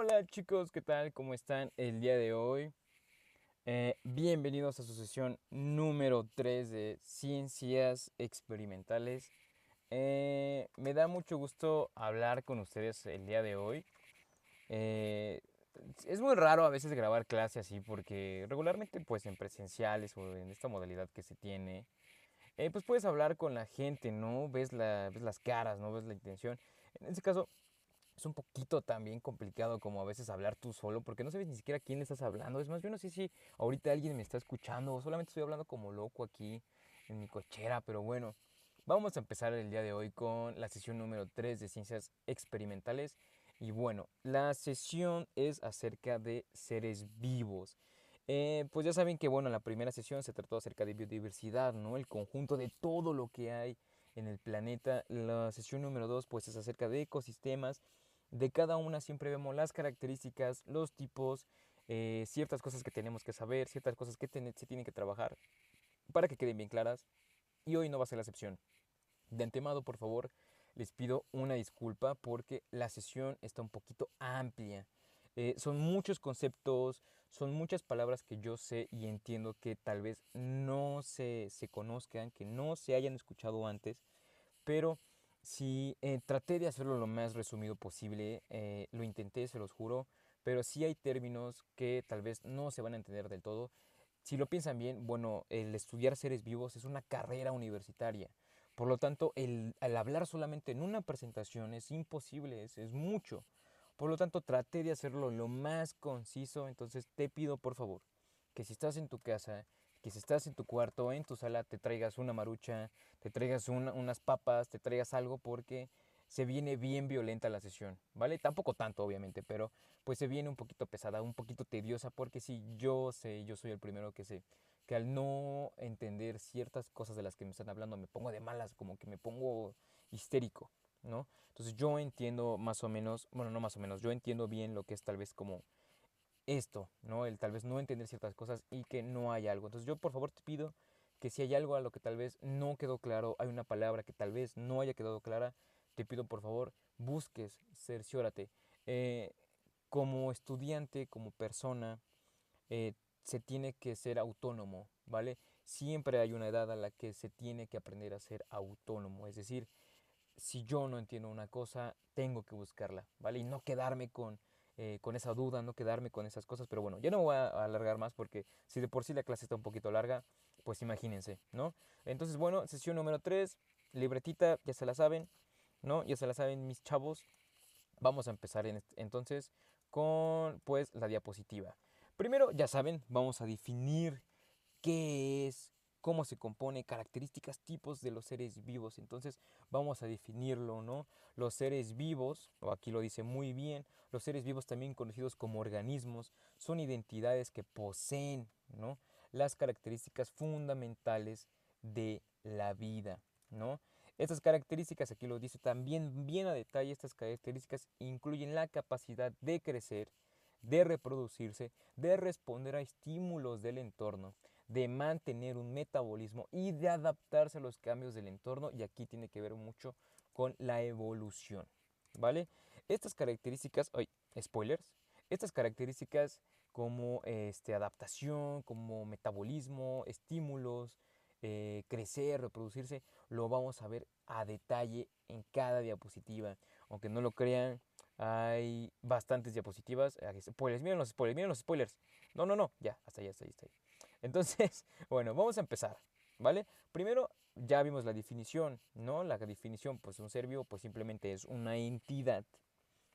Hola chicos, ¿qué tal? ¿Cómo están el día de hoy? Bienvenidos a su sesión número 3 de Ciencias Experimentales. Me da mucho gusto hablar con ustedes el día de hoy. Eh, es muy raro a veces grabar clase así porque regularmente pues en presenciales o en esta modalidad que se tiene, pues puedes hablar con la gente, ¿no? Ves las caras, ¿no? Ves la intención. En este caso es un poquito también complicado como a veces hablar tú solo porque no sabes ni siquiera a quién le estás hablando. Es más, yo no sé si ahorita alguien me está escuchando o solamente estoy hablando como loco aquí en mi cochera, pero bueno, vamos a empezar el día de hoy con la sesión número 3 de Ciencias Experimentales. Y bueno, la sesión es acerca de seres vivos. Pues ya saben que bueno, la primera sesión se trató acerca de biodiversidad, ¿no? El conjunto de todo lo que hay en el planeta. La sesión número 2 pues es acerca de ecosistemas. De cada una siempre vemos las características, los tipos, ciertas cosas que tenemos que saber, ciertas cosas que se tienen que trabajar para que queden bien claras. Y hoy no va a ser la excepción. De antemano, por favor, les pido una disculpa porque la sesión está un poquito amplia. Son muchos conceptos, son muchas palabras que yo sé y entiendo que tal vez no se conozcan, que no se hayan escuchado antes, pero sí traté de hacerlo lo más resumido posible, lo intenté, se los juro, pero sí hay términos que tal vez no se van a entender del todo. Si lo piensan bien, bueno, el estudiar seres vivos es una carrera universitaria. Por lo tanto, al hablar solamente en una presentación es imposible, es mucho. Por lo tanto, traté de hacerlo lo más conciso. Entonces, te pido por favor que si estás en tu casa, que si estás en tu cuarto o en tu sala, te traigas una marucha, te traigas unas papas, te traigas algo porque se viene bien violenta la sesión, ¿vale? Tampoco tanto, obviamente, pero pues se viene un poquito pesada, un poquito tediosa, porque sí, yo sé, yo soy el primero que sé, que al no entender ciertas cosas de las que me están hablando, me pongo de malas, como que me pongo histérico, ¿no? Entonces yo entiendo más o menos, bueno, no más o menos, yo entiendo bien lo que es tal vez como esto, ¿no? El tal vez no entender ciertas cosas y que no hay algo. Entonces yo por favor te pido que si hay algo a lo que tal vez no quedó claro, hay una palabra que tal vez no haya quedado clara, te pido por favor busques, cerciórate. Eh, Como estudiante, como persona, eh, se tiene que ser autónomo, ¿vale? Siempre hay una edad a la que se tiene que aprender a ser autónomo, es decir, si yo no entiendo una cosa, tengo que buscarla, ¿vale? Y no quedarme con esa duda, no quedarme con esas cosas. Pero bueno, ya no me voy a alargar más porque si de por sí la clase está un poquito larga, pues imagínense, ¿no? Entonces, bueno, sesión número 3 libretita, ya se la saben, ¿no? Ya se la saben mis chavos. Vamos a empezar entonces con pues la diapositiva. Primero, ya saben, vamos a definir qué es, cómo se compone, características, tipos de los seres vivos. Entonces vamos a definirlo, ¿no? Los seres vivos, o aquí lo dice muy bien, los seres vivos también conocidos como organismos, son identidades que poseen, ¿no? Las características fundamentales de la vida, ¿no? Estas características, aquí lo dice también bien a detalle, estas características incluyen la capacidad de crecer, de reproducirse, de responder a estímulos del entorno, de mantener un metabolismo y de adaptarse a los cambios del entorno, y aquí tiene que ver mucho con la evolución, ¿vale? Estas características, ay, spoilers, estas características como adaptación, como metabolismo, estímulos, crecer, reproducirse, lo vamos a ver a detalle en cada diapositiva. Aunque no lo crean, hay bastantes diapositivas. Spoilers, miren los spoilers, miren los spoilers. No, no, no, ya, hasta ahí, hasta ahí, hasta ahí. Entonces, bueno, vamos a empezar, ¿vale? Primero, ya vimos la definición, ¿no? La definición, pues un ser vivo, pues simplemente es una entidad,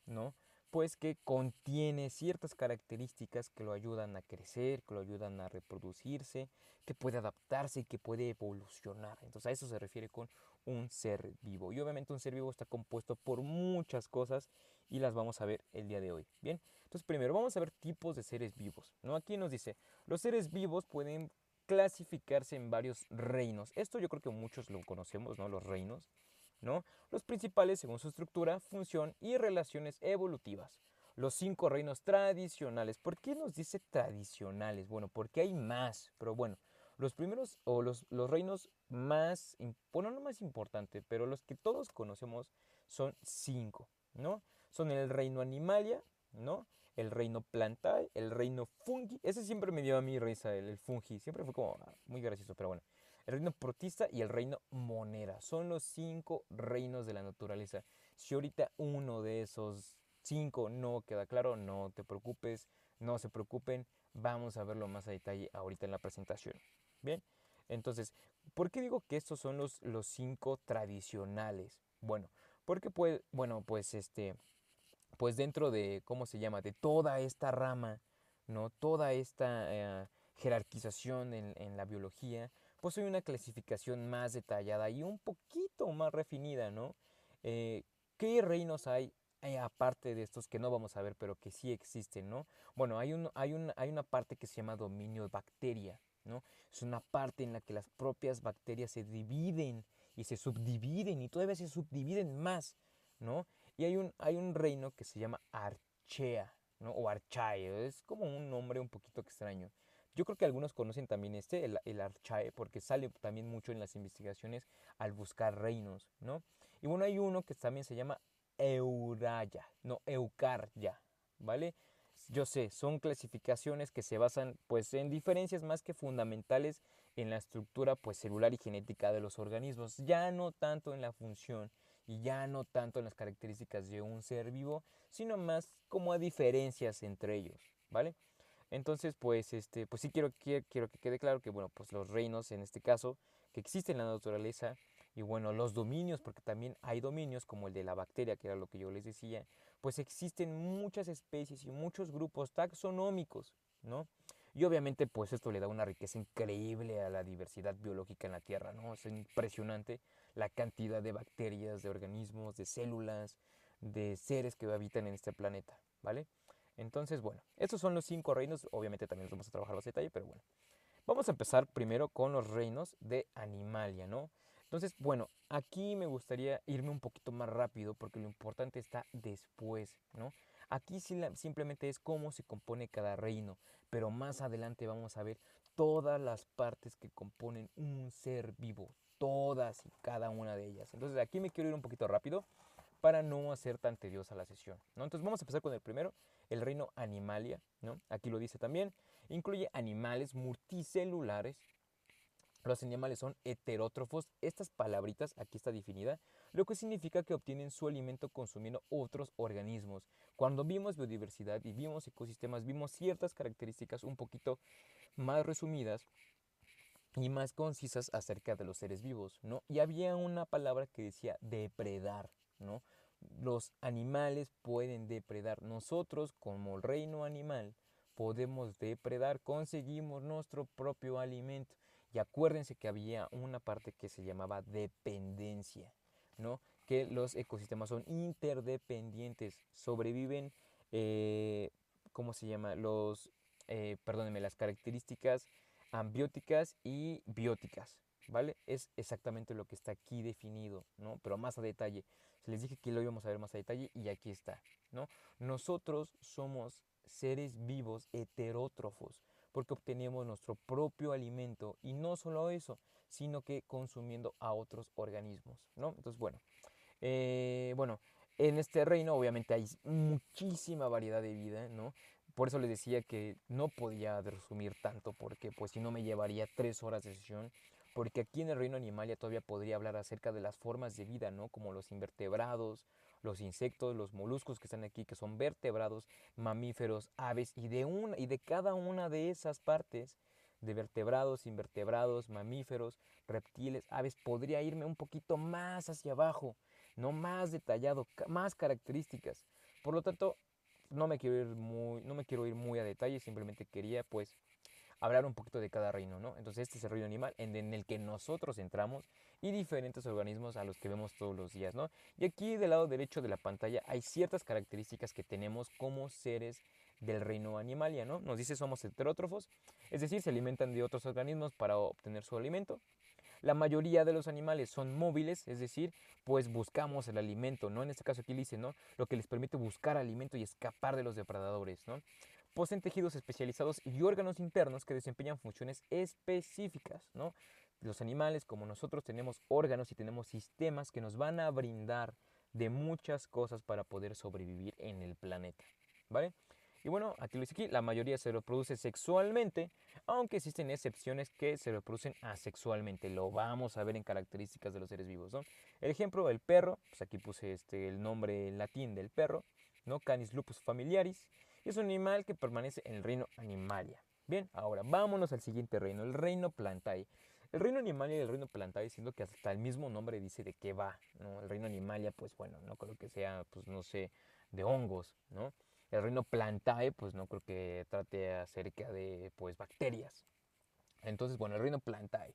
¿no? Pues que contiene ciertas características que lo ayudan a crecer, que lo ayudan a reproducirse, que puede adaptarse y que puede evolucionar. Entonces a eso se refiere con un ser vivo. Y obviamente un ser vivo está compuesto por muchas cosas y las vamos a ver el día de hoy. Bien, entonces primero vamos a ver tipos de seres vivos, ¿no? Aquí nos dice, los seres vivos pueden clasificarse en varios reinos. Esto yo creo que muchos lo conocemos, ¿no? Los reinos, ¿no? Los principales según su estructura, función y relaciones evolutivas. Los 5 reinos tradicionales. ¿Por qué nos dice tradicionales? Bueno, porque hay más, pero bueno, los primeros o los reinos más, bueno, no más importante, pero los que todos conocemos son 5, ¿no? Son el reino animalia, ¿no? El reino plantae, el reino fungi. Ese siempre me dio a mí risa, el fungi. Siempre fue como muy gracioso, pero bueno. El reino protista y el reino monera. Son los 5 reinos de la naturaleza. Si ahorita uno de esos 5 no queda claro, no te preocupes, no se preocupen. Vamos a verlo más a detalle ahorita en la presentación. Bien, entonces, ¿por qué digo que estos son los 5 tradicionales? Bueno, porque pues, bueno, pues dentro de, ¿cómo se llama? De toda esta rama, ¿no? Toda esta jerarquización en la biología, pues hay una clasificación más detallada y un poquito más refinida, ¿no? Eh, ¿Qué reinos hay aparte de estos que no vamos a ver, pero que sí existen, ¿no? Bueno, hay una parte que se llama dominio bacteria, ¿no? Es una parte en la que las propias bacterias se dividen y se subdividen y todavía se subdividen más, ¿no? Y hay un reino que se llama Archea, ¿no? O Archae, es como un nombre un poquito extraño. Yo creo que algunos conocen también el Archae, porque sale también mucho en las investigaciones al buscar reinos, ¿no? Y bueno, hay uno que también se llama Euraya, no, Eucarya, ¿vale? Yo sé, son clasificaciones que se basan pues en diferencias más que fundamentales en la estructura pues celular y genética de los organismos, ya no tanto en la función y ya no tanto en las características de un ser vivo, sino más como a diferencias entre ellos, ¿vale? Entonces, pues sí quiero que quede claro que, bueno, pues los reinos en este caso que existen en la naturaleza y bueno, los dominios, porque también hay dominios como el de la bacteria, que era lo que yo les decía, pues existen muchas especies y muchos grupos taxonómicos, ¿no? Y obviamente pues esto le da una riqueza increíble a la diversidad biológica en la Tierra, ¿no? Es impresionante la cantidad de bacterias, de organismos, de células, de seres que habitan en este planeta, ¿vale? Entonces, bueno, estos son los 5 reinos, obviamente también los vamos a trabajar más a detalle, pero bueno. Vamos a empezar primero con los reinos de Animalia, ¿no? Entonces, bueno, aquí me gustaría irme un poquito más rápido porque lo importante está después, ¿no? Aquí simplemente es cómo se compone cada reino, pero más adelante vamos a ver todas las partes que componen un ser vivo, todas y cada una de ellas. Entonces aquí me quiero ir un poquito rápido para no hacer tan tediosa la sesión, ¿no? Entonces vamos a empezar con el primero, el reino Animalia, ¿no? Aquí lo dice también, incluye animales multicelulares. Los animales son heterótrofos. Estas palabritas, aquí está definida, lo que significa que obtienen su alimento consumiendo otros organismos. Cuando vimos biodiversidad y vimos ecosistemas, vimos ciertas características un poquito más resumidas y más concisas acerca de los seres vivos, ¿no? Y había una palabra que decía depredar, ¿no? Los animales pueden depredar. Nosotros, como el reino animal, podemos depredar, conseguimos nuestro propio alimento. Y acuérdense que había una parte que se llamaba dependencia, ¿no? Que los ecosistemas son interdependientes, sobreviven, eh, ¿cómo se llama? Perdónenme, las características ambióticas y bióticas, ¿vale? Es exactamente lo que está aquí definido, ¿no? Pero más a detalle. Les dije que lo íbamos a ver más a detalle y aquí está, ¿no? Nosotros somos seres vivos heterótrofos porque obtenemos nuestro propio alimento y no solo eso, sino que consumiendo a otros organismos, ¿no? Entonces, bueno, en este reino obviamente hay muchísima variedad de vida, ¿no? Por eso les decía que no podía resumir tanto, porque pues si no me llevaría 3 horas de sesión, porque aquí en el reino animalia todavía podría hablar acerca de las formas de vida, ¿no? Como los invertebrados, los insectos, los moluscos que están aquí, que son vertebrados, mamíferos, aves, y de cada una de esas partes, de vertebrados, invertebrados, mamíferos, reptiles, aves, podría irme un poquito más hacia abajo, no más detallado, más características. Por lo tanto, no me quiero ir muy a detalle, simplemente quería pues hablar un poquito de cada reino, ¿no? Entonces este es el reino animal en el que nosotros entramos y diferentes organismos a los que vemos todos los días, ¿no? Y aquí del lado derecho de la pantalla hay ciertas características que tenemos como seres del reino animalia, ¿no? Nos dice somos heterótrofos, es decir, se alimentan de otros organismos para obtener su alimento. La mayoría de los animales son móviles, es decir, pues buscamos el alimento, ¿no? En este caso aquí le dice, ¿no? Lo que les permite buscar alimento y escapar de los depredadores, ¿no? Poseen tejidos especializados y órganos internos que desempeñan funciones específicas, ¿no? Los animales, como nosotros, tenemos órganos y tenemos sistemas que nos van a brindar de muchas cosas para poder sobrevivir en el planeta, ¿vale? Y bueno, aquí lo dice aquí, la mayoría se reproduce sexualmente, aunque existen excepciones que se reproducen asexualmente. Lo vamos a ver en características de los seres vivos, ¿no? El ejemplo, el perro, pues aquí puse el nombre latín del perro, ¿no? Canis lupus familiaris, es un animal que permanece en el reino Animalia. Bien, ahora vámonos al siguiente reino, el reino Plantae. El reino Animalia y el reino Plantae, siendo que hasta el mismo nombre dice de qué va, ¿no? El reino Animalia, pues bueno, no creo que sea, pues no sé, de hongos, ¿no? El reino Plantae, pues no creo que trate acerca de, pues, bacterias. Entonces, bueno, el reino Plantae.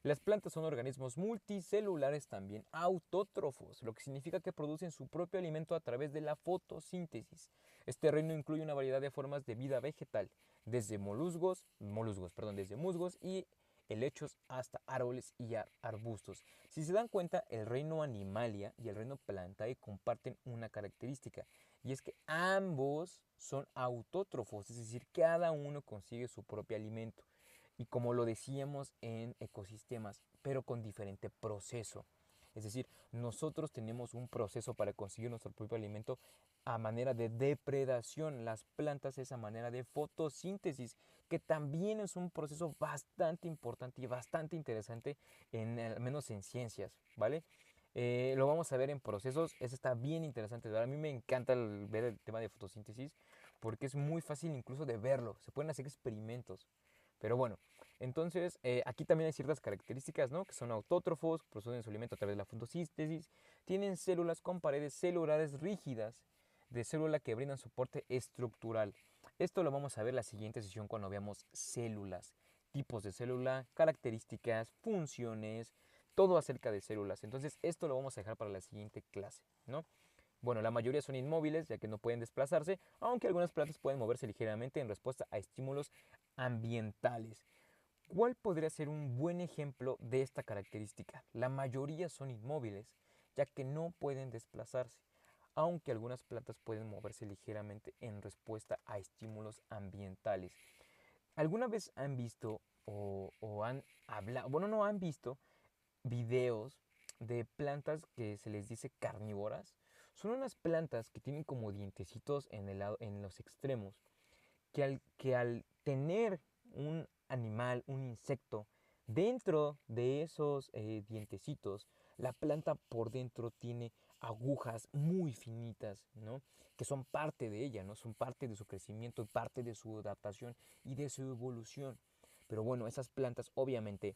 Las plantas son organismos multicelulares también autótrofos, lo que significa que producen su propio alimento a través de la fotosíntesis. Este reino incluye una variedad de formas de vida vegetal, desde desde musgos y helechos hasta árboles y arbustos. Si se dan cuenta, el reino Animalia y el reino Plantae comparten una característica, y es que ambos son autótrofos, es decir, cada uno consigue su propio alimento. Y como lo decíamos en ecosistemas, pero con diferente proceso. Es decir, nosotros tenemos un proceso para conseguir nuestro propio alimento a manera de depredación. Las plantas es a manera de fotosíntesis, que también es un proceso bastante importante y bastante interesante, al menos en ciencias, ¿vale? Lo vamos a ver en procesos, eso está bien interesante. A mí me encanta ver el tema de fotosíntesis porque es muy fácil incluso de verlo, se pueden hacer experimentos. Pero bueno, entonces aquí también hay ciertas características, ¿no? Que son autótrofos, producen su alimento a través de la fotosíntesis, tienen células con paredes celulares rígidas de célula que brindan soporte estructural. Esto lo vamos a ver en la siguiente sesión cuando veamos células, tipos de célula, características, funciones, todo acerca de células. Entonces esto lo vamos a dejar para la siguiente clase, ¿no? Bueno, la mayoría son inmóviles, ya que no pueden desplazarse, aunque algunas plantas pueden moverse ligeramente en respuesta a estímulos ambientales. ¿Cuál podría ser un buen ejemplo de esta característica? La mayoría son inmóviles, ya que no pueden desplazarse, aunque algunas plantas pueden moverse ligeramente en respuesta a estímulos ambientales. ¿Alguna vez han visto o han hablado, bueno, no han visto videos de plantas que se les dice carnívoras? Son unas plantas que tienen como dientecitos en los extremos, que al tener un animal, un insecto, dentro de esos dientecitos, la planta por dentro tiene agujas muy finitas, ¿no? Que son parte de ella, ¿no? Son parte de su crecimiento, parte de su adaptación y de su evolución. Pero bueno, esas plantas obviamente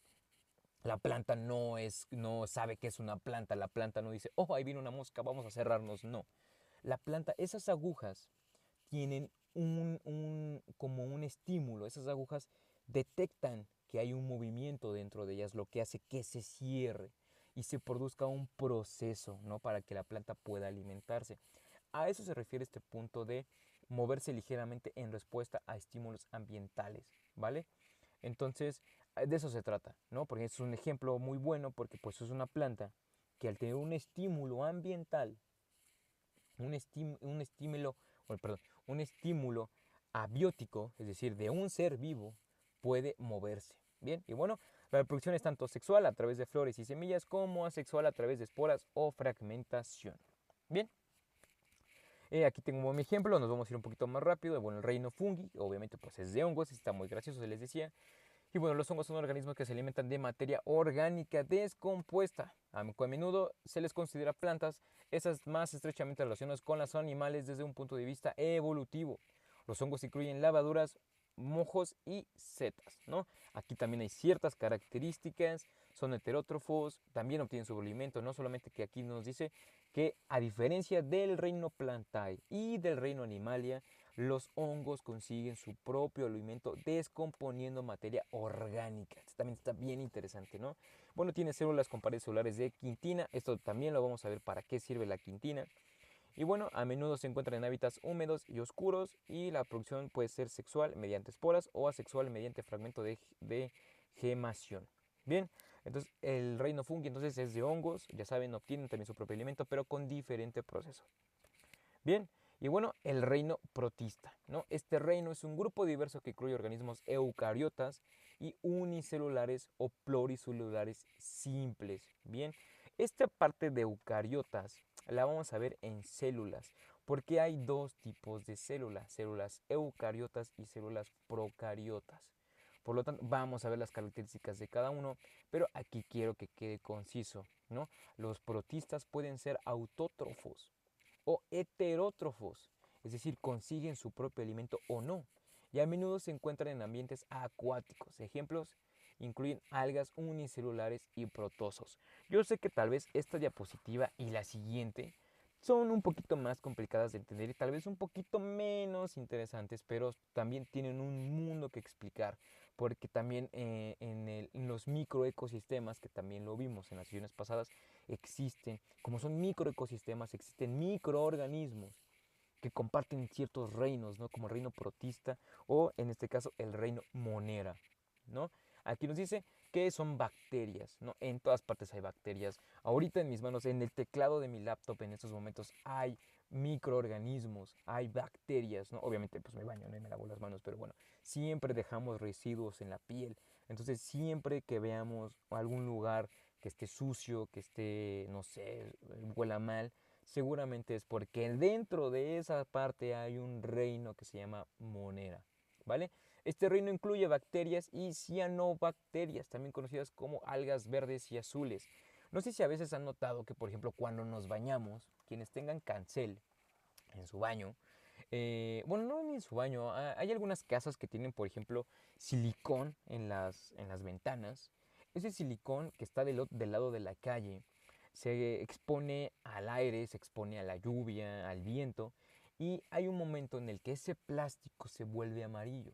la planta no sabe que es una planta, la planta no dice, oh, ahí viene una mosca, vamos a cerrarnos, no. La planta, esas agujas tienen como un estímulo, esas agujas detectan que hay un movimiento dentro de ellas, lo que hace que se cierre y se produzca un proceso, ¿no? Para que la planta pueda alimentarse. A eso se refiere este punto de moverse ligeramente en respuesta a estímulos ambientales, ¿vale? Entonces, de eso se trata, ¿no? Porque es un ejemplo muy bueno porque pues es una planta que al tener un estímulo ambiental, un estímulo, perdón, un estímulo abiótico, es decir, de un ser vivo, puede moverse. Bien, y bueno, la reproducción es tanto sexual a través de flores y semillas como asexual a través de esporas o fragmentación. Bien, aquí tengo mi ejemplo, nos vamos a ir un poquito más rápido. Bueno, el reino fungi, obviamente pues es de hongos, está muy gracioso, se les decía. Y bueno, los hongos son organismos que se alimentan de materia orgánica descompuesta. A menudo se les considera plantas, esas más estrechamente relacionadas con los animales desde un punto de vista evolutivo. Los hongos incluyen lavaduras, mojos y setas, ¿no? Aquí también hay ciertas características, son heterótrofos, también obtienen su alimento, no solamente que aquí nos dice que a diferencia del reino Plantae y del reino Animalia, los hongos consiguen su propio alimento descomponiendo materia orgánica. Esto también está bien interesante, ¿no? Bueno, tiene células con paredes celulares de quitina. Esto también lo vamos a ver para qué sirve la quitina. Y bueno, a menudo se encuentran en hábitats húmedos y oscuros y la producción puede ser sexual mediante esporas o asexual mediante fragmento de gemación. Bien, entonces el reino fungi entonces es de hongos, ya saben, obtienen también su propio alimento, pero con diferente proceso. Bien, y bueno, el reino protista, ¿no? Este reino es un grupo diverso que incluye organismos eucariotas y unicelulares o pluricelulares simples. Bien, esta parte de eucariotas la vamos a ver en células, Porque hay dos tipos de células, células eucariotas y células procariotas. Por lo tanto, vamos a ver las características de cada uno, pero aquí quiero que quede conciso, ¿no? Los protistas pueden ser autótrofos o heterótrofos, es decir, consiguen su propio alimento o no, y a menudo se encuentran en ambientes acuáticos. Ejemplos incluyen algas unicelulares y protozoos. Yo sé que tal vez esta diapositiva y la siguiente son un poquito más complicadas de entender y tal vez un poquito menos interesantes, pero también tienen un mundo que explicar, porque también en los microecosistemas, que también lo vimos en las sesiones pasadas, existen, como son microecosistemas, existen microorganismos que comparten ciertos reinos, ¿no? Como el reino protista o en este caso el reino monera, ¿no? Aquí nos dice que son bacterias, ¿no? En todas partes hay bacterias. Ahorita en mis manos, en el teclado de mi laptop en estos momentos hay microorganismos, hay bacterias, ¿no? Obviamente pues me baño, ¿no? Y me lavo las manos, pero bueno, siempre dejamos residuos en la piel. Entonces siempre que veamos algún lugar que esté sucio, que esté, no sé, huela mal, seguramente es porque dentro de esa parte hay un reino que se llama monera, ¿vale? Este reino incluye bacterias y cianobacterias, también conocidas como algas verdes y azules. No sé si a veces han notado que, por ejemplo, cuando nos bañamos, quienes tengan cancel en su baño, bueno, no en su baño, hay algunas casas que tienen, por ejemplo, silicón en las ventanas. Ese silicón que está del lado de la calle se expone al aire, se expone a la lluvia, al viento, y hay un momento en el que ese plástico se vuelve amarillo.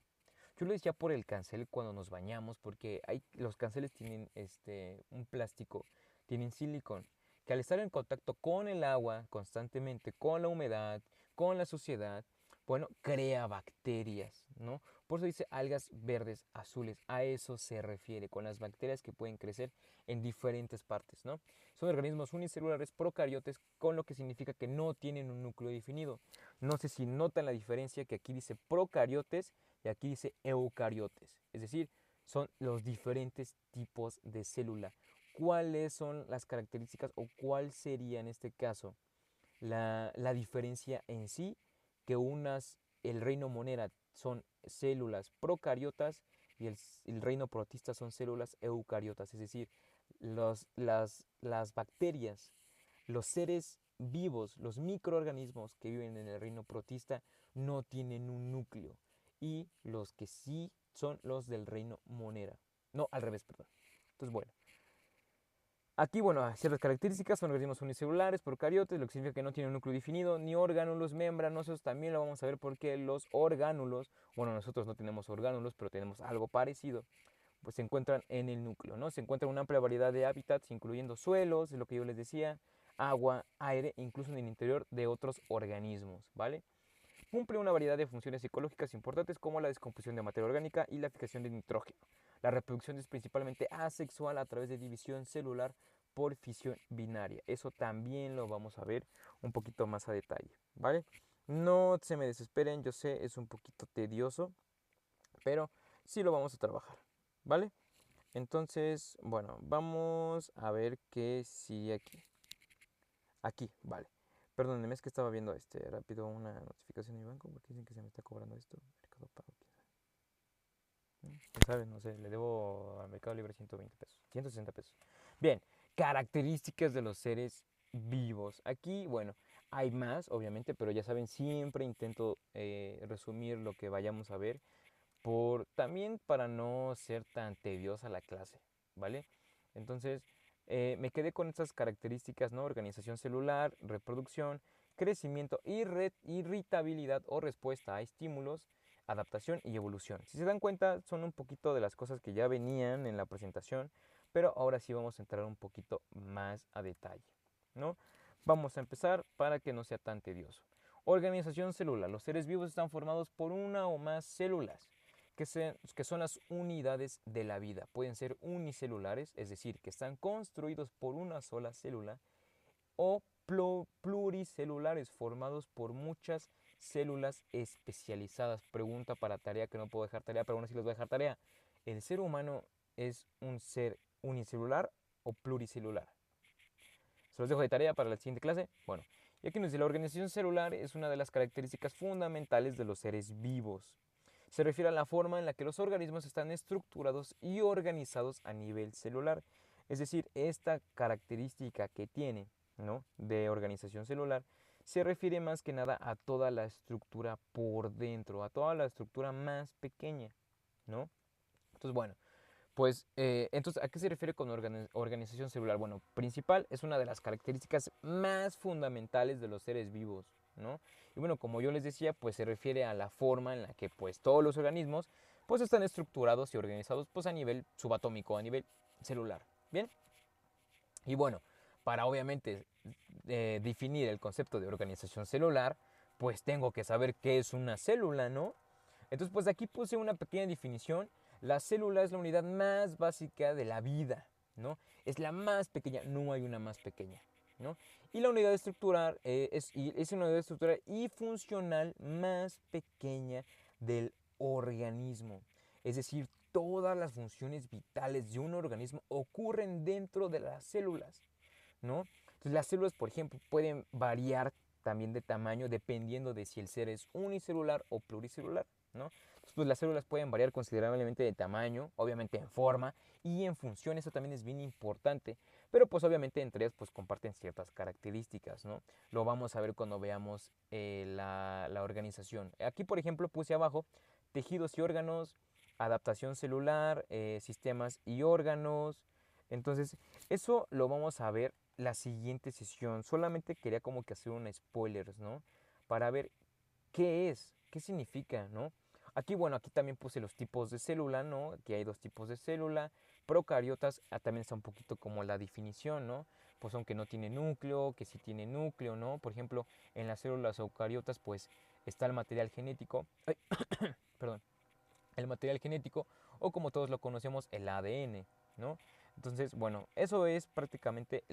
Yo lo decía por el cancel cuando nos bañamos, porque los canceles tienen un plástico, tienen silicón, que al estar en contacto con el agua constantemente, con la humedad, con la suciedad, bueno, crea bacterias, ¿no? Por eso dice algas verdes, azules, a eso se refiere, con las bacterias que pueden crecer en diferentes partes, ¿no? Son organismos unicelulares procariotes, con lo que significa que no tienen un núcleo definido. No sé si notan la diferencia que aquí dice procariotes y aquí dice eucariotes, es decir, son los diferentes tipos de célula. ¿Cuáles son las características o cuál sería en este caso la diferencia en sí? Que el reino monera son células procariotas y el reino protista son células eucariotas, es decir, las bacterias, los seres vivos, los microorganismos que viven en el reino protista no tienen un núcleo y los que sí son los del reino monera. No, al revés, perdón. Entonces, bueno. Aquí, bueno, ciertas características son organismos unicelulares, procariotes, lo que significa que no tienen un núcleo definido, ni orgánulos membranosos. También lo vamos a ver porque los orgánulos, bueno, nosotros no tenemos orgánulos, pero tenemos algo parecido, pues se encuentran en el núcleo, ¿no? Se encuentra una amplia variedad de hábitats, incluyendo suelos, es lo que yo les decía, agua, aire, incluso en el interior de otros organismos, ¿vale? Cumple una variedad de funciones ecológicas importantes como la descomposición de materia orgánica y la fijación de nitrógeno. La reproducción es principalmente asexual a través de división celular por fisión binaria. Eso también lo vamos a ver un poquito más a detalle, ¿vale? No se me desesperen, yo sé, es un poquito tedioso, pero sí lo vamos a trabajar, ¿vale? Entonces, bueno, vamos a ver qué sigue aquí. Aquí, vale. Perdónenme, es que estaba viendo rápido una notificación en mi banco porque dicen que se me está cobrando esto. Mercado Pago, quién sabe, no sé, le debo al Mercado Libre 120 pesos, 160 pesos. Bien, características de los seres vivos. Aquí, bueno, hay más, obviamente, pero ya saben, siempre intento resumir lo que vayamos a ver, también para no ser tan tediosa la clase, ¿vale? Entonces, me quedé con estas características, ¿no? Organización celular, reproducción, crecimiento, irritabilidad o respuesta a estímulos, adaptación y evolución. Si se dan cuenta, son un poquito de las cosas que ya venían en la presentación, pero ahora sí vamos a entrar un poquito más a detalle, ¿no? Vamos a empezar para que no sea tan tedioso. Organización celular. Los seres vivos están formados por una o más células que son las unidades de la vida. Pueden ser unicelulares, es decir, que están construidos por una sola célula, o pluricelulares, formados por muchas células especializadas. Pregunta para tarea, que no puedo dejar tarea, pero aún así les voy a dejar tarea. ¿El ser humano es un ser unicelular o pluricelular? Se los dejo de tarea para la siguiente clase. Bueno, Y aquí nos dice, la organización celular es una de las características fundamentales de los seres vivos. Se refiere a la forma en la que los organismos están estructurados y organizados a nivel celular. Es decir, esta característica que tiene, ¿no?, de organización celular se refiere más que nada a toda la estructura por dentro, a toda la estructura más pequeña, ¿no? Entonces, bueno, pues, entonces, ¿a qué se refiere con organización celular? Bueno, principal es una de las características más fundamentales de los seres vivos, ¿no? Y bueno, como yo les decía, pues se refiere a la forma en la que pues todos los organismos pues están estructurados y organizados pues a nivel subatómico, a nivel celular, ¿bien? Y bueno, para obviamente definir el concepto de organización celular, pues tengo que saber qué es una célula, ¿no? Entonces, pues aquí puse una pequeña definición. La célula es la unidad más básica de la vida, ¿no? Es la más pequeña, no hay una más pequeña, ¿no? Y la unidad estructural es una unidad estructural y funcional más pequeña del organismo. Es decir, todas las funciones vitales de un organismo ocurren dentro de las células, ¿no? Entonces las células, por ejemplo, pueden variar también de tamaño dependiendo de si el ser es unicelular o pluricelular, ¿no? Entonces, pues las células pueden variar considerablemente de tamaño, obviamente en forma y en función, eso también es bien importante, pero pues obviamente entre ellas pues comparten ciertas características, ¿no? Lo vamos a ver cuando veamos la organización. Aquí, por ejemplo, puse abajo tejidos y órganos, adaptación celular, sistemas y órganos. Entonces, eso lo vamos a ver la siguiente sesión. Solamente quería como que hacer un spoilers, ¿no? Para ver qué es, qué significa, ¿no? Aquí, bueno, aquí también puse los tipos de célula, ¿no? Aquí hay dos tipos de célula. Procariotas, también está un poquito como la definición, ¿no? Pues son que no tiene núcleo, que sí tiene núcleo, ¿no? Por ejemplo, en las células eucariotas, pues está el material genético. Ay, perdón, el material genético o como todos lo conocemos el ADN, ¿no? Entonces, bueno, eso es prácticamente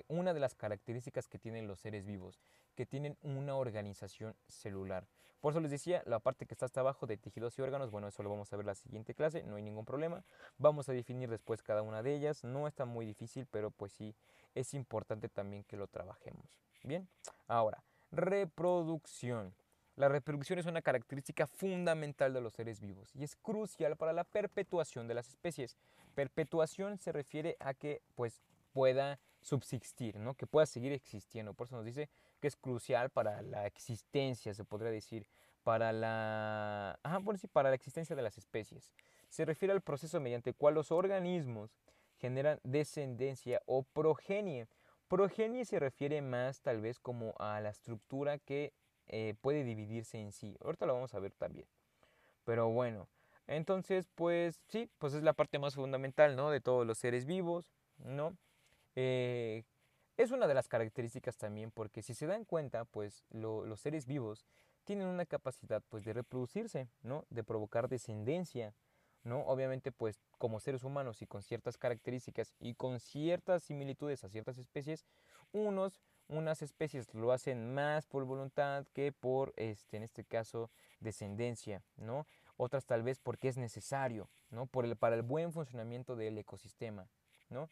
una de las características que tienen los seres vivos, que tienen una organización celular. Por eso les decía, la parte que está hasta abajo de tejidos y órganos, bueno, eso lo vamos a ver en la siguiente clase, no hay ningún problema. Vamos a definir después cada una de ellas, no está muy difícil, pero pues sí, es importante también que lo trabajemos. Bien, ahora, reproducción. La reproducción es una característica fundamental de los seres vivos y es crucial para la perpetuación de las especies. Perpetuación se refiere a que pues pueda subsistir, ¿no? Que pueda seguir existiendo. Por eso nos dice que es crucial para la existencia, se podría decir, para la existencia de las especies. Se refiere al proceso mediante el cual los organismos generan descendencia o progenie. Progenie se refiere más tal vez como a la estructura que puede dividirse en sí. Ahorita lo vamos a ver también. Pero bueno, entonces pues sí, pues es la parte más fundamental, ¿no? De todos los seres vivos, ¿no? Eh, es una de las características también porque si se dan cuenta, pues los seres vivos tienen una capacidad pues de reproducirse, ¿no? De provocar descendencia, ¿no? Obviamente pues como seres humanos y con ciertas características y con ciertas similitudes a ciertas especies, unas especies lo hacen más por voluntad que por, en este caso, descendencia, ¿no? Otras tal vez porque es necesario, ¿no? Para el buen funcionamiento del ecosistema, ¿no?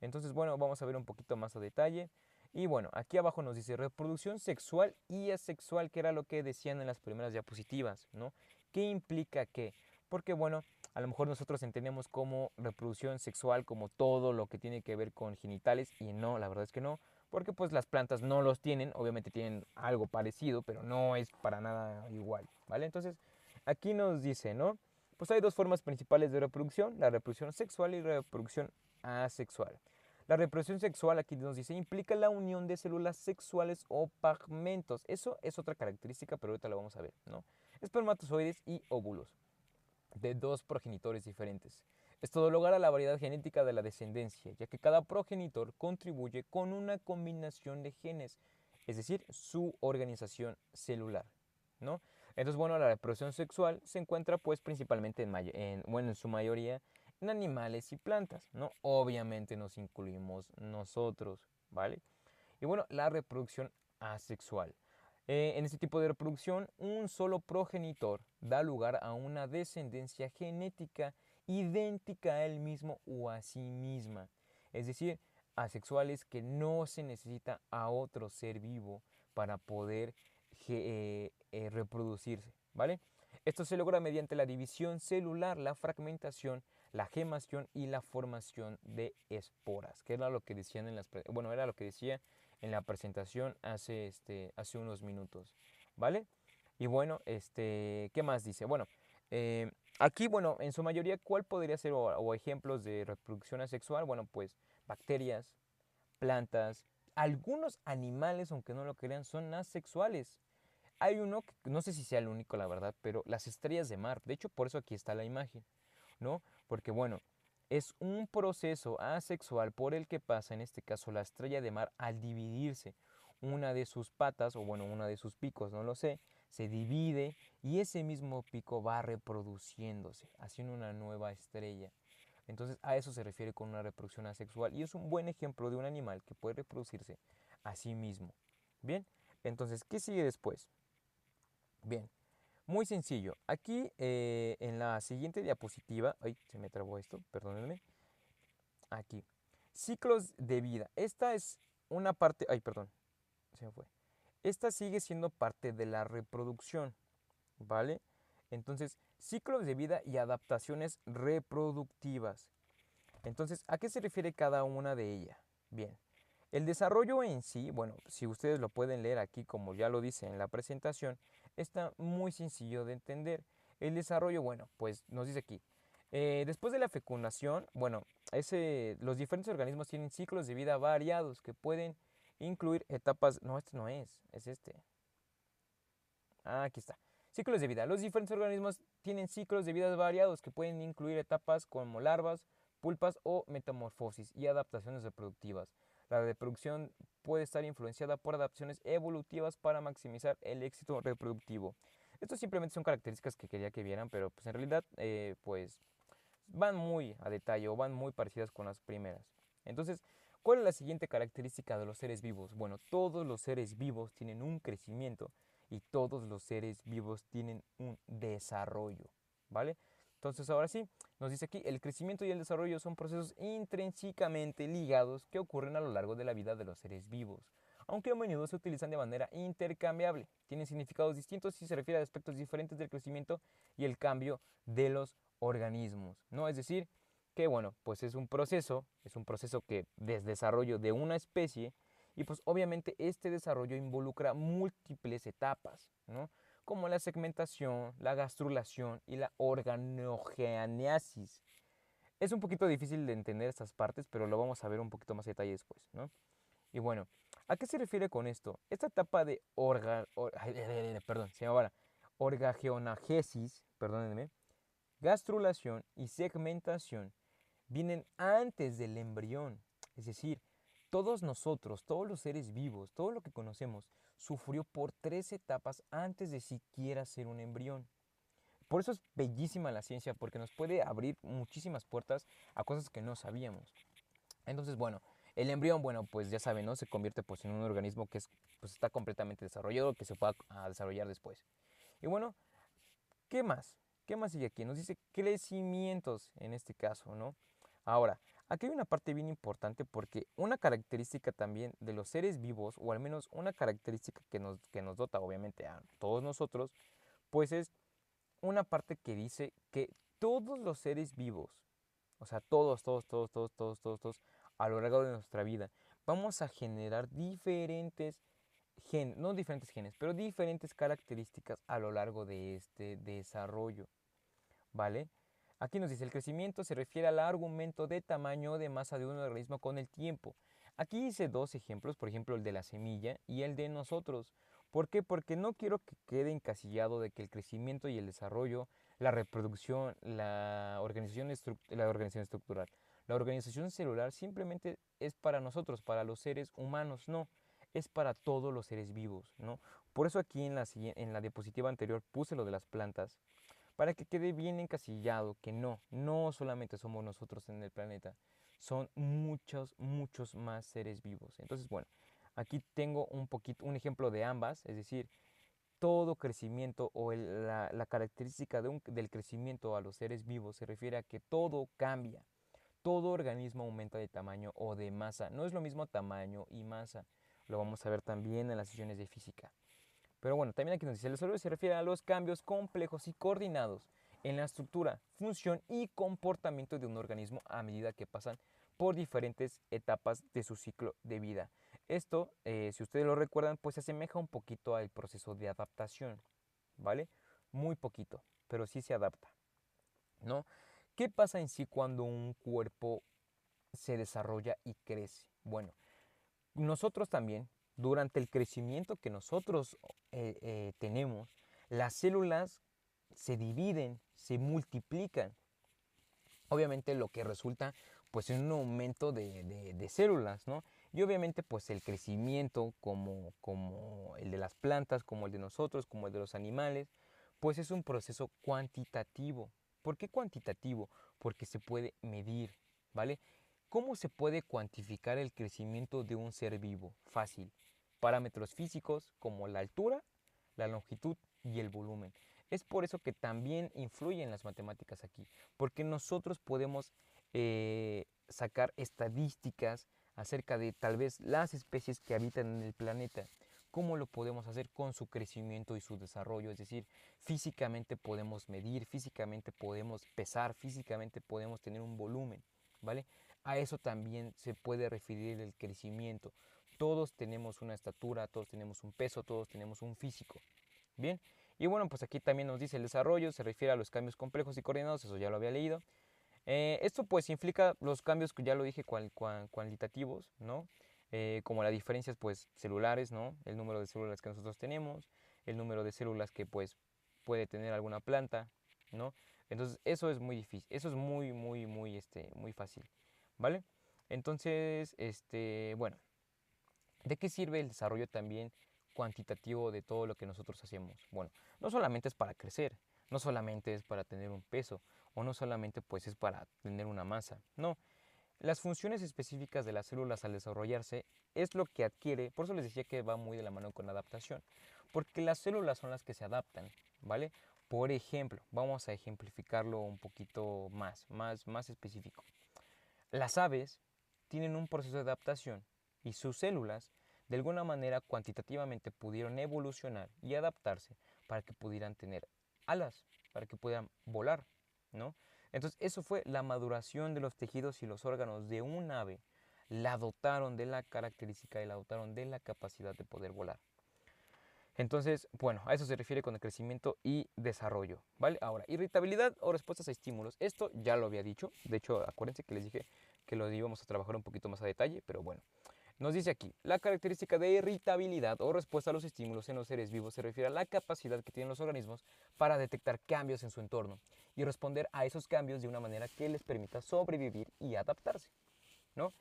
Entonces, bueno, vamos a ver un poquito más a detalle. Y bueno, aquí abajo nos dice reproducción sexual y asexual, que era lo que decían en las primeras diapositivas, ¿no? ¿Qué implica qué? Porque bueno, a lo mejor nosotros entendemos como reproducción sexual como todo lo que tiene que ver con genitales y no, la verdad es que no, porque pues las plantas no los tienen, obviamente tienen algo parecido, pero no es para nada igual, ¿vale? Entonces, aquí nos dice, ¿no? Pues hay dos formas principales de reproducción, la reproducción sexual y la reproducción asexual. La reproducción sexual, aquí nos dice, implica la unión de células sexuales o pigmentos. Eso es otra característica, pero ahorita lo vamos a ver, ¿no? Espermatozoides y óvulos de dos progenitores diferentes. Esto da lugar a la variedad genética de la descendencia, ya que cada progenitor contribuye con una combinación de genes, es decir, su organización celular, ¿no? Entonces, bueno, la reproducción sexual se encuentra pues principalmente en su mayoría en animales y plantas, ¿no? Obviamente nos incluimos nosotros, ¿vale? Y bueno, la reproducción asexual. En este tipo de reproducción, un solo progenitor da lugar a una descendencia genética idéntica a él mismo o a sí misma. Es decir, asexual es que no se necesita a otro ser vivo para poder reproducirse, ¿vale? Esto se logra mediante la división celular, la fragmentación, la gemación y la formación de esporas, que era lo que decían bueno, era lo que decía en la presentación hace unos minutos, ¿vale? Y bueno, ¿qué más dice? Bueno, aquí, bueno, en su mayoría, ¿cuál podría ser o ejemplos de reproducción asexual? Bueno, pues bacterias, plantas, algunos animales, aunque no lo crean, son asexuales. Hay uno, que no sé si sea el único, la verdad, pero las estrellas de mar. De hecho, por eso aquí está la imagen, ¿no? Porque, bueno, es un proceso asexual por el que pasa, en este caso, la estrella de mar al dividirse. Una de sus patas, o bueno, una de sus picos, no lo sé, se divide y ese mismo pico va reproduciéndose, haciendo una nueva estrella. Entonces a eso se refiere con una reproducción asexual y es un buen ejemplo de un animal que puede reproducirse a sí mismo. Bien, entonces, ¿qué sigue después? Bien, muy sencillo. Aquí en la siguiente diapositiva, ay, se me trabó esto, perdónenme. Aquí, ciclos de vida. Esta es una parte, ay, perdón, se me fue. Esta sigue siendo parte de la reproducción, ¿vale? Entonces, ciclos de vida y adaptaciones reproductivas. Entonces, ¿a qué se refiere cada una de ellas? Bien, el desarrollo en sí, bueno, si ustedes lo pueden leer aquí como ya lo dice en la presentación, está muy sencillo de entender. El desarrollo, bueno, pues nos dice aquí, después de la fecundación, bueno, los diferentes organismos tienen ciclos de vida variados que pueden incluir etapas, no, este no es este. Ah, aquí está. Ciclos de vida. Los diferentes organismos tienen ciclos de vida variados que pueden incluir etapas como larvas, pulpas o metamorfosis y adaptaciones reproductivas. La reproducción puede estar influenciada por adaptaciones evolutivas para maximizar el éxito reproductivo. Estos simplemente son características que quería que vieran, pero pues en realidad pues van muy a detalle o van muy parecidas con las primeras. Entonces, ¿cuál es la siguiente característica de los seres vivos? Bueno, todos los seres vivos tienen un crecimiento y todos los seres vivos tienen un desarrollo, ¿vale? Entonces, ahora sí, nos dice aquí, el crecimiento y el desarrollo son procesos intrínsecamente ligados que ocurren a lo largo de la vida de los seres vivos, aunque a menudo se utilizan de manera intercambiable. Tienen significados distintos y se refiere a aspectos diferentes del crecimiento y el cambio de los organismos, ¿no? Es decir, que bueno, pues es un proceso que es desarrollo de una especie y pues obviamente este desarrollo involucra múltiples etapas, ¿no? Como la segmentación, la gastrulación y la organogenesis. Es un poquito difícil de entender estas partes, pero lo vamos a ver un poquito más a detalle después, ¿no? Y bueno, ¿a qué se refiere con esto? Esta etapa de perdón, se llama organogenesis, perdónenme, gastrulación y segmentación vienen antes del embrión. Es decir, todos nosotros, todos los seres vivos, todo lo que conocemos, sufrió por 3 etapas antes de siquiera ser un embrión. Por eso es bellísima la ciencia, porque nos puede abrir muchísimas puertas a cosas que no sabíamos. Entonces, bueno, el embrión, bueno, pues ya saben, ¿no? Se convierte pues en un organismo que pues está completamente desarrollado, que se pueda desarrollar después. Y bueno, ¿qué más? ¿Qué más sigue aquí? Nos dice crecimientos en este caso, ¿no? Ahora, aquí hay una parte bien importante porque una característica también de los seres vivos, o al menos una característica que nos dota obviamente a todos nosotros, pues es una parte que dice que todos los seres vivos, o sea, todos, a lo largo de nuestra vida, vamos a generar diferentes no diferentes genes, pero diferentes características a lo largo de este desarrollo, ¿vale? Aquí nos dice, el crecimiento se refiere al aumento de tamaño o de masa de un organismo con el tiempo. Aquí hice 2 ejemplos, por ejemplo el de la semilla y el de nosotros. ¿Por qué? Porque no quiero que quede encasillado de que el crecimiento y el desarrollo, la reproducción, la organización estructural, la organización celular simplemente es para nosotros, para los seres humanos, no, es para todos los seres vivos, ¿no? Por eso aquí en la diapositiva anterior puse lo de las plantas, para que quede bien encasillado que no solamente somos nosotros en el planeta, son muchos, muchos más seres vivos. Entonces, bueno, aquí tengo un ejemplo de ambas, es decir, todo crecimiento o la característica del crecimiento a los seres vivos se refiere a que todo cambia. todo organismo aumenta de tamaño o de masa. No es lo mismo tamaño y masa. Lo vamos a ver también en las sesiones de física. Pero bueno, también aquí nos dice, el desarrollo se refiere a los cambios complejos y coordinados en la estructura, función y comportamiento de un organismo a medida que pasan por diferentes etapas de su ciclo de vida. Esto, si ustedes lo recuerdan, pues se asemeja un poquito al proceso de adaptación, ¿vale? Muy poquito, pero sí se adapta, ¿no? ¿Qué pasa en sí cuando un cuerpo se desarrolla y crece? Bueno, nosotros también, durante el crecimiento que nosotros tenemos, las células se dividen, se multiplican. Obviamente lo que resulta pues en un aumento de células, ¿no? Y obviamente pues el crecimiento como el de las plantas, como el de nosotros, como el de los animales, pues es un proceso cuantitativo. ¿Por qué cuantitativo? Porque se puede medir, ¿vale? ¿Cómo se puede cuantificar el crecimiento de un ser vivo? Fácil. Parámetros físicos como la altura, la longitud y el volumen. Es por eso que también influyen las matemáticas aquí, porque nosotros podemos sacar estadísticas acerca de tal vez las especies que habitan en el planeta. ¿Cómo lo podemos hacer con su crecimiento y su desarrollo? Es decir, físicamente podemos medir, físicamente podemos pesar, físicamente podemos tener un volumen, ¿vale? A eso también se puede referir el crecimiento. Todos tenemos una estatura, todos tenemos un peso, todos tenemos un físico. Bien, y bueno, pues aquí también nos dice el desarrollo, se refiere a los cambios complejos y coordinados, eso ya lo había leído. Esto pues implica los cambios que ya lo dije cualitativos, ¿no? Como las diferencias pues celulares, ¿no? El número de células que nosotros tenemos, el número de células que pues puede tener alguna planta, ¿no? Entonces eso es muy difícil, eso es muy fácil, ¿vale? Entonces, bueno, ¿de qué sirve el desarrollo también cuantitativo de todo lo que nosotros hacemos? Bueno, no solamente es para crecer, no solamente es para tener un peso, o no solamente pues es para tener una masa, no. Las funciones específicas de las células al desarrollarse es lo que adquiere, por eso les decía que va muy de la mano con la adaptación, porque las células son las que se adaptan, ¿vale? Por ejemplo, vamos a ejemplificarlo un poquito más específico. Las aves tienen un proceso de adaptación y sus células de alguna manera cuantitativamente pudieron evolucionar y adaptarse para que pudieran tener alas, para que pudieran volar, ¿no? Entonces eso fue la maduración de los tejidos y los órganos de un ave. La dotaron de la característica y la dotaron de la capacidad de poder volar. Entonces, bueno, a eso se refiere con el crecimiento y desarrollo, ¿vale? Ahora, irritabilidad o respuestas a estímulos. Esto ya lo había dicho. De hecho, acuérdense que les dije que lo íbamos a trabajar un poquito más a detalle, pero bueno. Nos dice aquí, la característica de irritabilidad o respuesta a los estímulos en los seres vivos se refiere a la capacidad que tienen los organismos para detectar cambios en su entorno y responder a esos cambios de una manera que les permita sobrevivir y adaptarse, ¿no?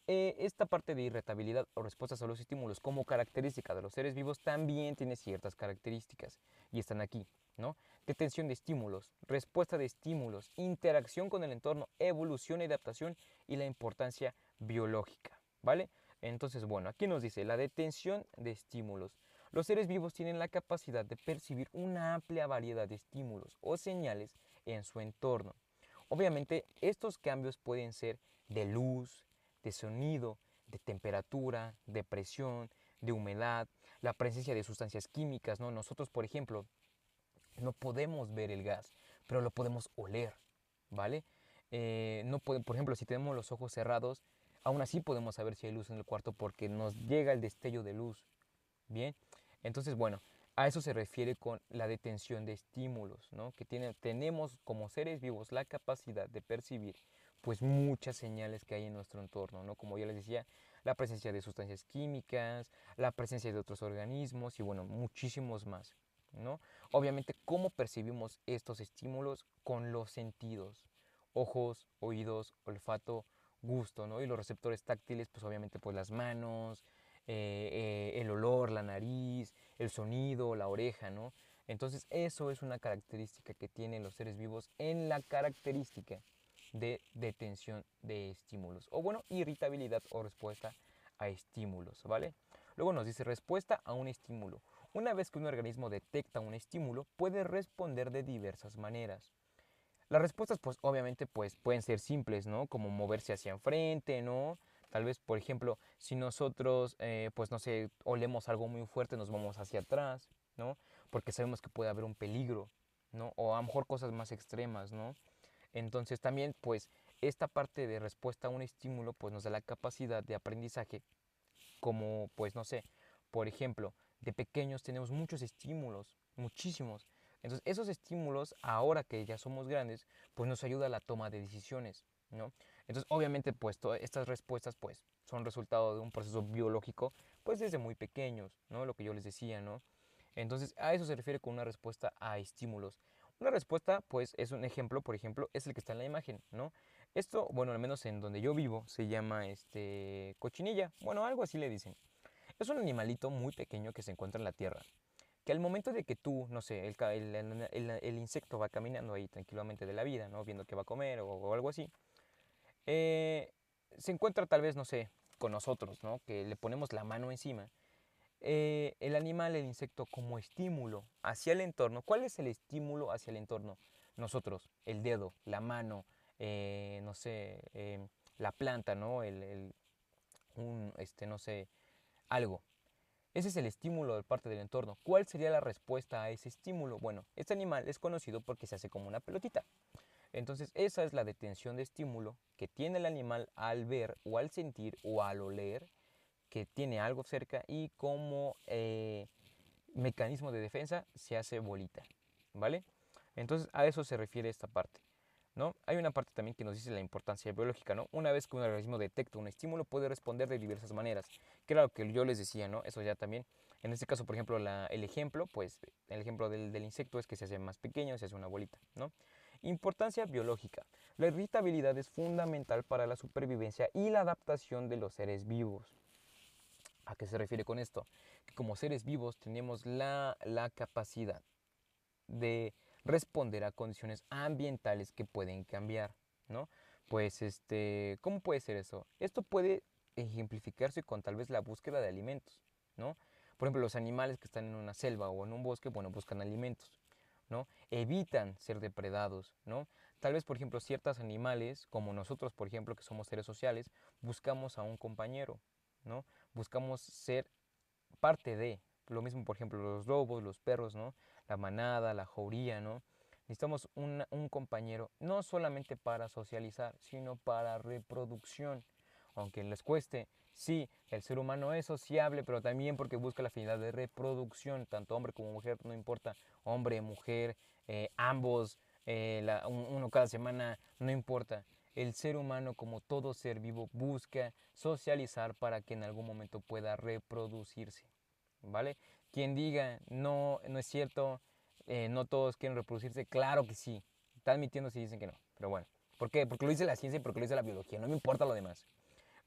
Esta parte de irritabilidad o respuestas a los estímulos como característica de los seres vivos también tiene ciertas características y están aquí, ¿no? Detención de estímulos, respuesta de estímulos, interacción con el entorno, evolución y adaptación y la importancia biológica, ¿vale? Entonces, bueno, aquí nos dice la detención de estímulos. Los seres vivos tienen la capacidad de percibir una amplia variedad de estímulos o señales en su entorno. Obviamente, estos cambios pueden ser de luz, de sonido, de temperatura, de presión, de humedad, la presencia de sustancias químicas, ¿no? Nosotros, por ejemplo, no podemos ver el gas, pero lo podemos oler, ¿vale? No por ejemplo, si tenemos los ojos cerrados, aún así podemos saber si hay luz en el cuarto porque nos llega el destello de luz, ¿bien? Entonces, bueno, a eso se refiere con la detención de estímulos, ¿no? Que tenemos como seres vivos la capacidad de percibir pues muchas señales que hay en nuestro entorno, ¿no? Como ya les decía, la presencia de sustancias químicas, la presencia de otros organismos y bueno, muchísimos más, ¿no? Obviamente, ¿cómo percibimos estos estímulos? Con los sentidos, ojos, oídos, olfato, gusto, ¿no? Y los receptores táctiles, pues obviamente pues las manos, el olor, la nariz, el sonido, la oreja, ¿no? Entonces eso es una característica que tienen los seres vivos en la característica de detención de estímulos. O bueno, irritabilidad o respuesta a estímulos, ¿vale? Luego nos dice respuesta a un estímulo. Una vez que un organismo detecta un estímulo, puede responder de diversas maneras. Las respuestas, pues, obviamente, pues, pueden ser simples, ¿no? Como moverse hacia enfrente, ¿no? Tal vez, por ejemplo, si nosotros, pues, no sé, olemos algo muy fuerte, nos vamos hacia atrás, ¿no? Porque sabemos que puede haber un peligro, ¿no? O a lo mejor cosas más extremas, ¿no? Entonces también, pues, esta parte de respuesta a un estímulo, pues, nos da la capacidad de aprendizaje, como, pues, no sé, por ejemplo, de pequeños tenemos muchos estímulos, muchísimos. Entonces, esos estímulos, ahora que ya somos grandes, pues nos ayuda a la toma de decisiones, ¿no? Entonces, obviamente, pues todas estas respuestas, pues, son resultado de un proceso biológico, pues desde muy pequeños, ¿no? Lo que yo les decía, ¿no? Entonces, a eso se refiere con una respuesta a estímulos. Una respuesta, pues, es un ejemplo, por ejemplo, es el que está en la imagen, ¿no? Esto, bueno, al menos en donde yo vivo, se llama cochinilla. Bueno, algo así le dicen. Es un animalito muy pequeño que se encuentra en la tierra. Que al momento de que tú, no sé, el insecto va caminando ahí tranquilamente de la vida, ¿no? Viendo qué va a comer o algo así. eh, Se encuentra tal vez, no sé, con nosotros, ¿no? Que le ponemos la mano encima. El animal, el insecto, como estímulo hacia el entorno. ¿Cuál es el estímulo hacia el entorno? Nosotros, el dedo, la mano, no sé, la planta, ¿no? No sé, algo. Ese es el estímulo de parte del entorno. ¿Cuál sería la respuesta a ese estímulo? Bueno, este animal es conocido porque se hace como una pelotita. Entonces, esa es la detención de estímulo que tiene el animal al ver o al sentir o al oler que tiene algo cerca y como mecanismo de defensa se hace bolita, ¿vale? Entonces, a eso se refiere esta parte. ¿No? Hay una parte también que nos dice la importancia biológica, ¿no? Una vez que un organismo detecta un estímulo, puede responder de diversas maneras. Que era lo que yo les decía, ¿no? Eso ya también. En este caso, por ejemplo, el ejemplo, pues, el ejemplo del insecto es que se hace más pequeño, se hace una bolita, ¿no? Importancia biológica. La irritabilidad es fundamental para la supervivencia y la adaptación de los seres vivos. ¿A qué se refiere con esto? Que como seres vivos tenemos la capacidad de responder a condiciones ambientales que pueden cambiar, ¿no? Pues, ¿cómo puede ser eso? Esto puede ejemplificarse con tal vez la búsqueda de alimentos, ¿no? Por ejemplo, los animales que están en una selva o en un bosque, bueno, buscan alimentos, ¿no? Evitan ser depredados, ¿no? Tal vez, por ejemplo, ciertos animales, como nosotros, por ejemplo, que somos seres sociales, buscamos a un compañero, ¿no? Buscamos ser parte de. Lo mismo, por ejemplo, los lobos, los perros, ¿no? La manada, la jauría, ¿no? Necesitamos un compañero, no solamente para socializar, sino para reproducción. Aunque les cueste, sí, el ser humano es sociable, pero también porque busca la afinidad de reproducción, tanto hombre como mujer, no importa, hombre, mujer, ambos, uno cada semana, no importa. El ser humano, como todo ser vivo, busca socializar para que en algún momento pueda reproducirse. ¿Vale? Quien diga, no, no es cierto, no todos quieren reproducirse, claro que sí. Están mintiendo si dicen que no. Pero bueno, ¿por qué? Porque lo dice la ciencia y porque lo dice la biología, no me importa lo demás.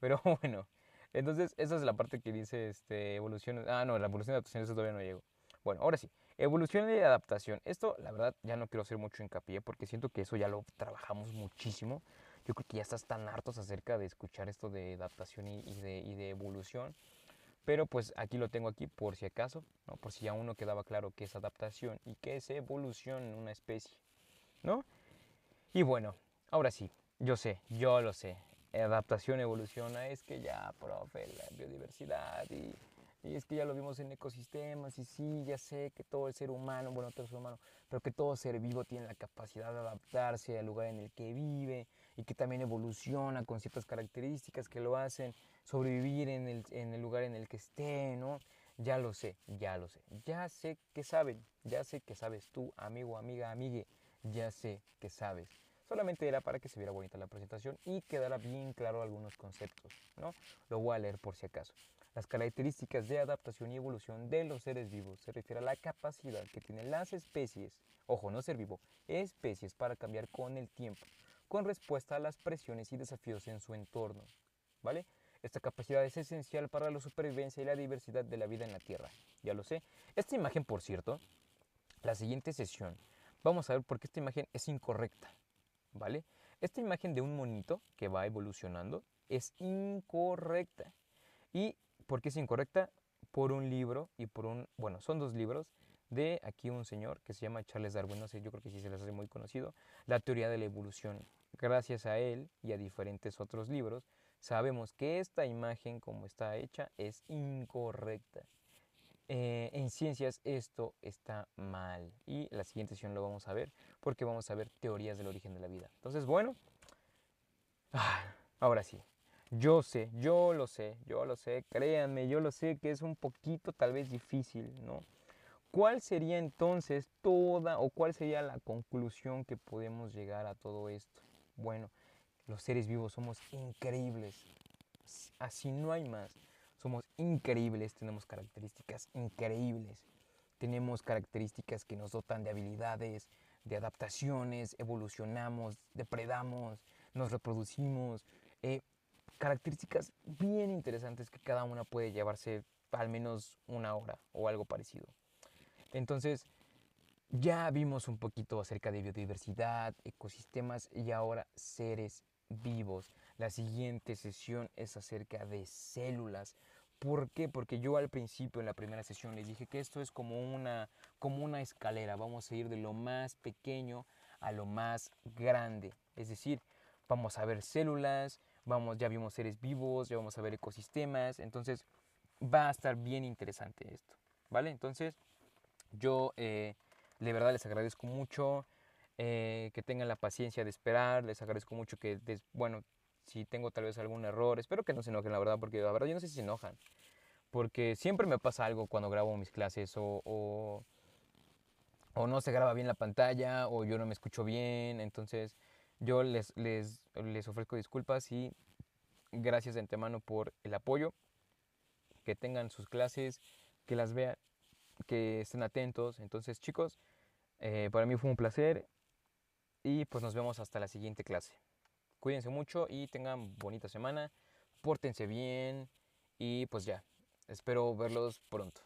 Pero bueno, entonces esa es la parte que dice evolución. Ah, no, la evolución de adaptación, eso todavía no llego. Bueno, ahora sí, evolución y adaptación. Esto, la verdad, ya no quiero hacer mucho hincapié porque siento que eso ya lo trabajamos muchísimo. Yo creo que ya estás tan hartos acerca de escuchar esto de adaptación y de evolución. Pero pues aquí lo tengo aquí por si acaso, ¿no? Por si aún no quedaba claro qué es adaptación y qué es evolución en una especie, ¿no? Y bueno, ahora sí, yo lo sé. Adaptación evoluciona, es que ya, profe, la biodiversidad y es que ya lo vimos en ecosistemas y sí, ya sé que todo el ser humano, bueno, todo el ser humano, pero que todo ser vivo tiene la capacidad de adaptarse al lugar en el que vive y que también evoluciona con ciertas características que lo hacen sobrevivir en el lugar en el que esté, ¿no? Ya lo sé, ya lo sé. Ya sé que saben, ya sé que sabes tú, amigo, amiga, amigue, ya sé que sabes. Solamente era para que se viera bonita la presentación y quedara bien claro algunos conceptos, ¿no? Lo voy a leer por si acaso. Las características de adaptación y evolución de los seres vivos se refiere a la capacidad que tienen las especies, ojo, no ser vivo, especies para cambiar con el tiempo, con respuesta a las presiones y desafíos en su entorno, ¿vale? Esta capacidad es esencial para la supervivencia y la diversidad de la vida en la Tierra, ya lo sé. Esta imagen, por cierto, la siguiente sesión, vamos a ver por qué esta imagen es incorrecta, ¿vale? Esta imagen de un monito que va evolucionando es incorrecta. ¿Y por qué es incorrecta? Por un libro y bueno, son dos libros de aquí un señor que se llama Charles Darwin, no sé, yo creo que sí se les hace muy conocido, la teoría de la evolución. Gracias a él y a diferentes otros libros, sabemos que esta imagen como está hecha es incorrecta. En ciencias esto está mal y la siguiente sesión lo vamos a ver porque vamos a ver teorías del origen de la vida. Entonces, bueno, ahora sí, yo lo sé, créanme, yo lo sé que es un poquito tal vez difícil, ¿no? ¿Cuál sería entonces toda o cuál sería la conclusión que podemos llegar a todo esto? Bueno, los seres vivos somos increíbles, así no hay más. Somos increíbles, tenemos características increíbles. Tenemos características que nos dotan de habilidades, de adaptaciones, evolucionamos, depredamos, nos reproducimos. Características bien interesantes que cada una puede llevarse al menos una hora o algo parecido. Entonces, ya vimos un poquito acerca de biodiversidad, ecosistemas y ahora seres vivos. La siguiente sesión es acerca de células. ¿Por qué? Porque yo al principio en la primera sesión les dije que esto es como una escalera. Vamos a ir de lo más pequeño a lo más grande. Es decir, vamos a ver células, ya vimos seres vivos, ya vamos a ver ecosistemas. Entonces va a estar bien interesante esto. ¿Vale? Entonces yo de verdad les agradezco mucho que tengan la paciencia de esperar, les agradezco mucho que, bueno, si tengo tal vez algún error, espero que no se enojen, la verdad, porque la verdad yo no sé si se enojan, porque siempre me pasa algo cuando grabo mis clases o no se graba bien la pantalla o yo no me escucho bien, entonces yo les ofrezco disculpas y gracias de antemano por el apoyo, que tengan sus clases, que las vean, que estén atentos, entonces chicos, para mí fue un placer y pues nos vemos hasta la siguiente clase. Cuídense mucho y tengan bonita semana, pórtense bien y pues ya, espero verlos pronto.